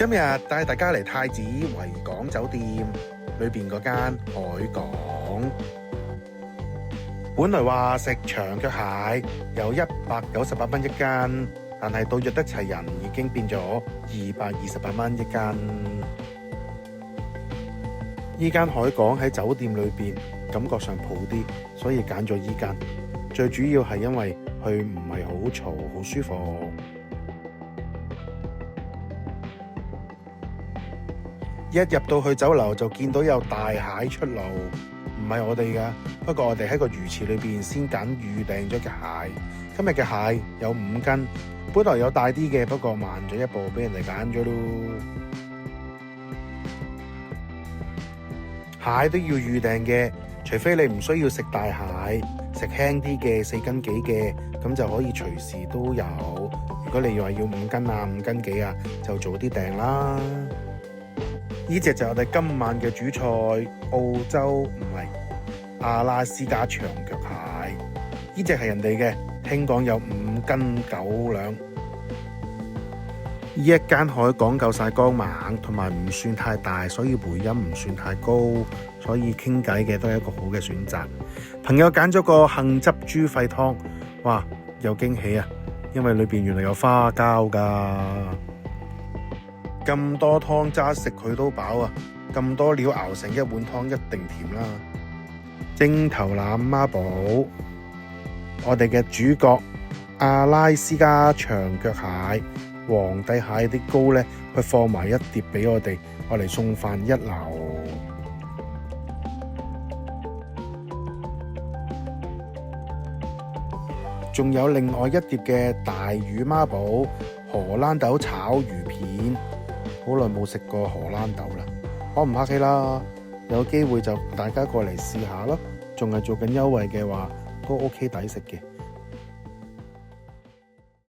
今日帶大家嚟太子維港酒店裏邊嗰間海港。本來話食長腳蟹有198蚊一間，但係到約得齊人已經變咗228蚊一間。依間海港喺酒店裏邊感覺上好啲，所以揀咗依間。最主要係因為佢唔係好嘈，好舒服。一入到去酒樓就見到有大蟹出爐，唔係我哋噶，不過我哋喺個魚池裏邊先預訂咗嘅蟹。今日嘅蟹有5斤，本來有大啲嘅，不過慢咗一步，俾人哋揀咗咯。蟹都要預訂嘅，除非你唔需要食大蟹，食輕啲嘅4斤幾嘅，咁就可以隨時都有。如果你話要5斤啊、5斤幾啊，就早啲訂啦。呢隻就係我哋今晚嘅主菜，澳洲唔係阿拉斯加長腳蟹。呢隻係人哋嘅，聽講有5斤9兩。呢一間海港夠晒光猛，同埋唔算太大，所以回音唔算太高，所以傾偈嘅都係一個好嘅選擇。朋友揀咗個杏汁豬肺湯，哇，有驚喜啊！因為裏邊原來有花膠㗎。咁多湯渣食佢都飽啊！咁多料熬成一碗湯一定甜啦。蒸頭腩孖寶，我哋嘅主角阿拉斯加長腳蟹、皇帝蟹啲膏呢，佢放埋一碟俾我哋嚟送飯一流。仲有另外一碟嘅大魚孖寶、荷蘭豆炒魚片。好耐冇食過荷蘭豆啦，我唔客氣啦，有機會就大家過嚟試下咯，仲係做緊優惠嘅話，都 OK 抵食嘅。